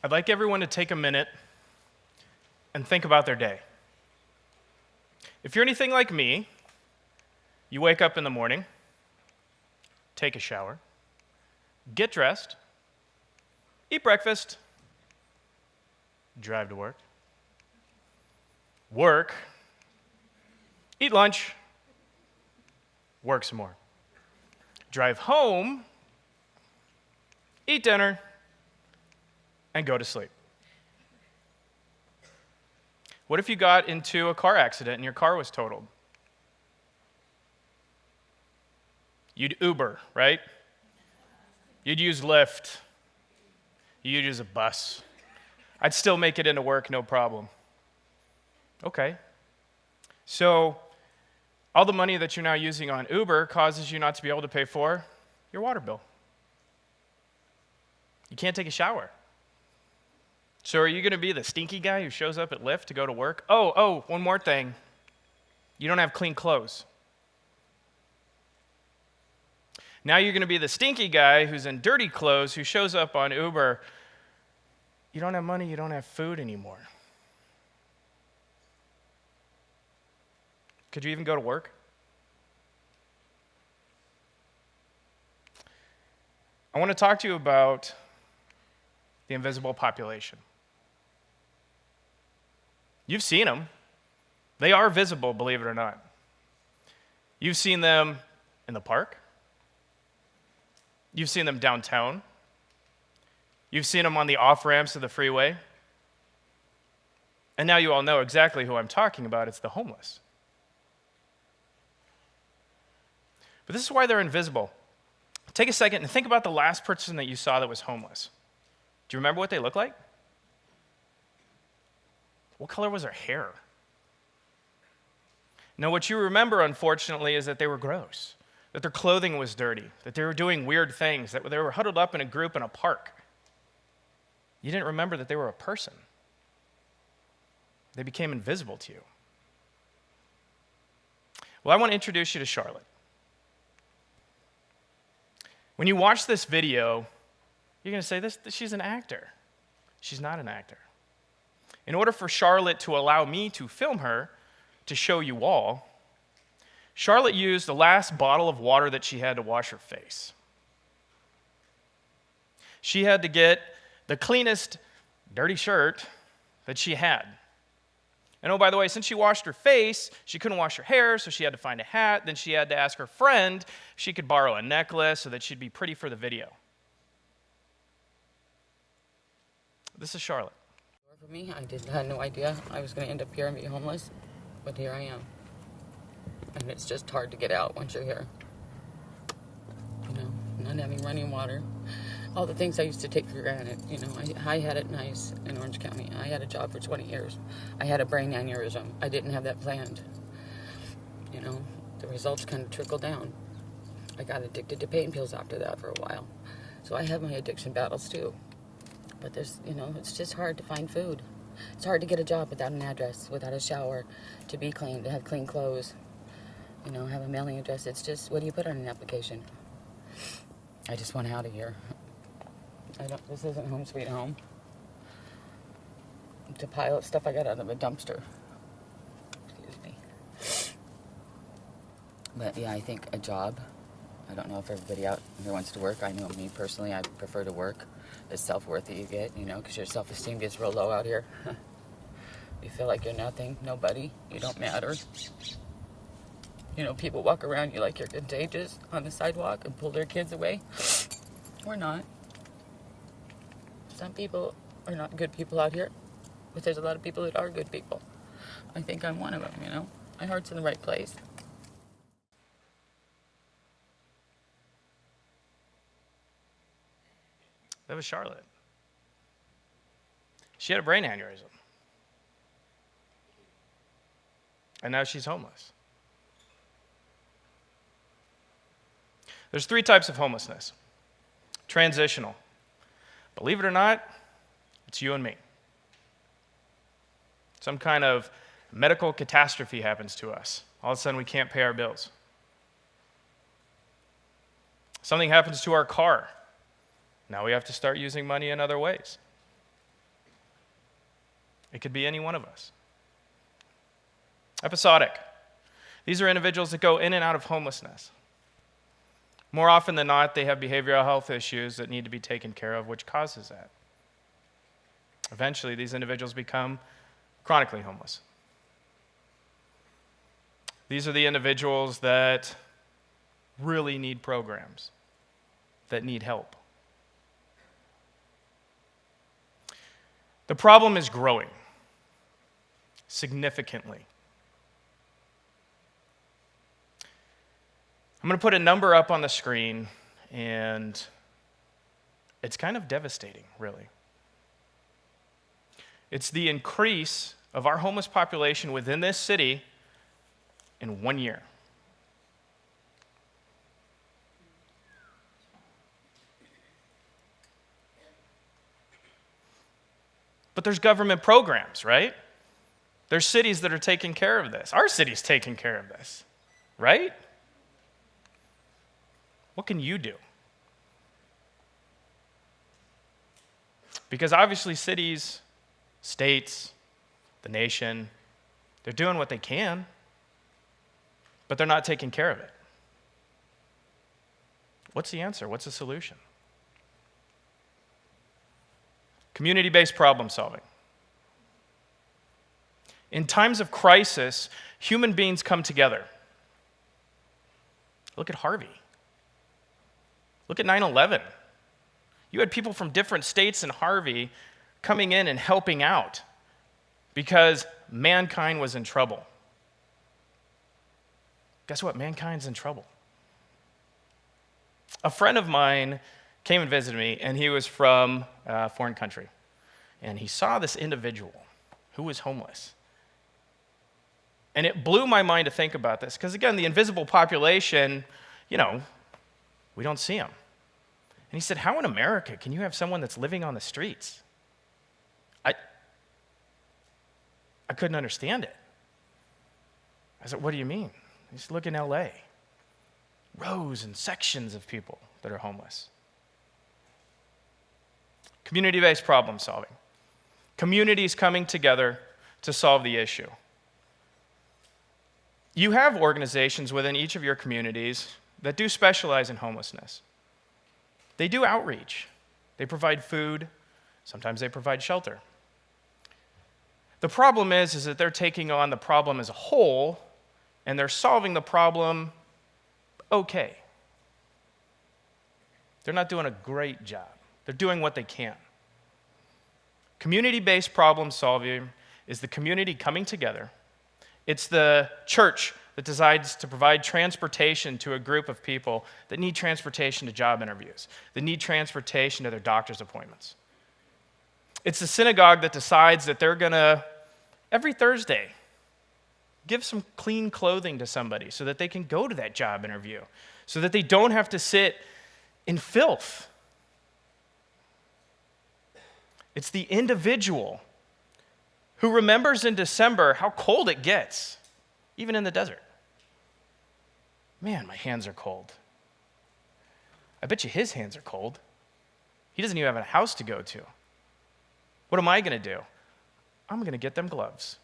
I'd like everyone to take a minute and think about their day. If you're anything like me, you wake up in the morning, take a shower, get dressed, eat breakfast, drive to work, eat lunch, work some more, drive home, eat dinner, and go to sleep. What if you got into a car accident and your car was totaled? You'd Uber, right? You'd use Lyft. You'd use a bus. I'd still make it into work, no problem. Okay. So all the money that you're now using on Uber causes you not to be able to pay for your water bill. You can't take a shower. So are you going to be the stinky guy who shows up at Lyft to go to work? Oh, one more thing. You don't have clean clothes. Now you're going to be the stinky guy who's in dirty clothes who shows up on Uber. You don't have money, you don't have food anymore. Could you even go to work? I want to talk to you about the invisible population. You've seen them. They are visible, believe it or not. You've seen them in the park. You've seen them downtown. You've seen them on the off-ramps of the freeway. And now you all know exactly who I'm talking about. It's the homeless. But this is why they're invisible. Take a second and think about the last person that you saw that was homeless. Do you remember what they looked like? What color was their hair? Now, what you remember, unfortunately, is that they were gross, that their clothing was dirty, that they were doing weird things, that they were huddled up in a group in a park. You didn't remember that they were a person. They became invisible to you. Well, I want to introduce you to Charlotte. When you watch this video, you're going to say, she's an actor. She's not an actor. In order for Charlotte to allow me to film her, to show you all, Charlotte used the last bottle of water that she had to wash her face. She had to get the cleanest dirty shirt that she had. And oh, by the way, since she washed her face, she couldn't wash her hair, so she had to find a hat. Then she had to ask her friend if she could borrow a necklace so that she'd be pretty for the video. This is Charlotte. For me, I had no idea I was going to end up here and be homeless, but here I am. And it's just hard to get out once you're here. You know, not having running water, all the things I used to take for granted. You know, I had it nice in Orange County. I had a job for 20 years. I had a brain aneurysm. I didn't have that planned. You know, the results kind of trickled down. I got addicted to pain pills after that for a while. So I have my addiction battles too. But there's, you know, it's just hard to find food. It's hard to get a job without an address, without a shower, to be clean, to have clean clothes, you know, have a mailing address. It's just, what do you put on an application? I just want out of here. This isn't home sweet home. To pile up stuff I got out of a dumpster. Excuse me. But yeah, I think a job. I don't know if everybody out here wants to work. I know me personally, I prefer to work. The self-worth that you get, you know, because your self-esteem gets real low out here. You feel like you're nothing, nobody, you don't matter. You know, people walk around you like you're contagious on the sidewalk and pull their kids away. We're not. Some people are not good people out here, but there's a lot of people that are good people. I think I'm one of them, you know. My heart's in the right place. That was Charlotte. She had a brain aneurysm. And now she's homeless. There's 3 types of homelessness. Transitional. Believe it or not, it's you and me. Some kind of medical catastrophe happens to us. All of a sudden we can't pay our bills. Something happens to our car. Now we have to start using money in other ways. It could be any one of us. Episodic. These are individuals that go in and out of homelessness. More often than not, they have behavioral health issues that need to be taken care of, which causes that. Eventually, these individuals become chronically homeless. These are the individuals that really need programs, that need help. The problem is growing significantly. I'm going to put a number up on the screen, and it's kind of devastating, really. It's the increase of our homeless population within this city in 1 year. But there's government programs, right? There's cities that are taking care of this. Our city's taking care of this, right? What can you do? Because obviously cities, states, the nation, they're doing what they can, but they're not taking care of it. What's the answer? What's the solution? Community-based problem solving. In times of crisis, human beings come together. Look at Harvey. Look at 9/11. You had people from different states in Harvey coming in and helping out because mankind was in trouble. Guess what? Mankind's in trouble. A friend of mine came and visited me, and he was from a foreign country. And he saw this individual who was homeless. And it blew my mind to think about this, because again, the invisible population, we don't see them. And he said, how in America can you have someone that's living on the streets? I couldn't understand it. I said, what do you mean? He said, look in LA. Rows and sections of people that are homeless. Community-based problem solving. Communities coming together to solve the issue. You have organizations within each of your communities that do specialize in homelessness. They do outreach. They provide food. Sometimes they provide shelter. The problem is that they're taking on the problem as a whole, and they're solving the problem okay. They're not doing a great job. They're doing what they can. Community-based problem solving is the community coming together. It's the church that decides to provide transportation to a group of people that need transportation to job interviews, that need transportation to their doctor's appointments. It's the synagogue that decides that they're going to, every Thursday, give some clean clothing to somebody so that they can go to that job interview, so that they don't have to sit in filth. It's the individual who remembers in December how cold it gets, even in the desert. Man, my hands are cold. I bet you his hands are cold. He doesn't even have a house to go to. What am I going to do? I'm going to get them gloves.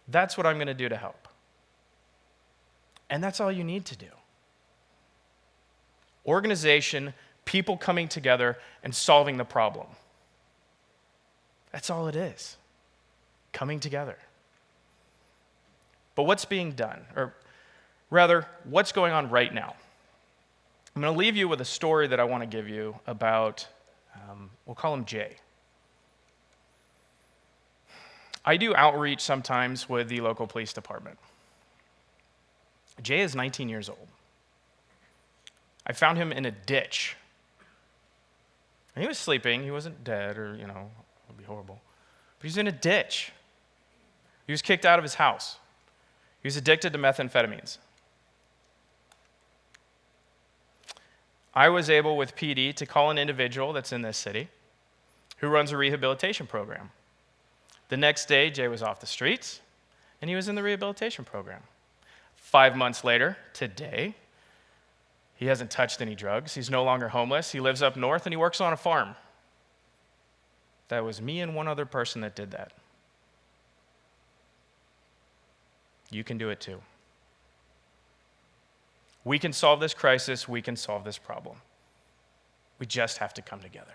That's what I'm going to do to help. And that's all you need to do. Organization, people coming together and solving the problem. That's all it is. Coming together. But what's being done? Or rather, what's going on right now? I'm going to leave you with a story that I want to give you about, we'll call him Jay. I do outreach sometimes with the local police department. Jay is 19 years old. I found him in a ditch. And he was sleeping. He wasn't dead or, it would be horrible. But he was in a ditch. He was kicked out of his house. He was addicted to methamphetamines. I was able, with PD, to call an individual that's in this city who runs a rehabilitation program. The next day, Jay was off the streets, and he was in the rehabilitation program. 5 months later, today, he hasn't touched any drugs. He's no longer homeless. He lives up north, and he works on a farm. That was me and one other person that did that. You can do it too. We can solve this crisis. We can solve this problem. We just have to come together.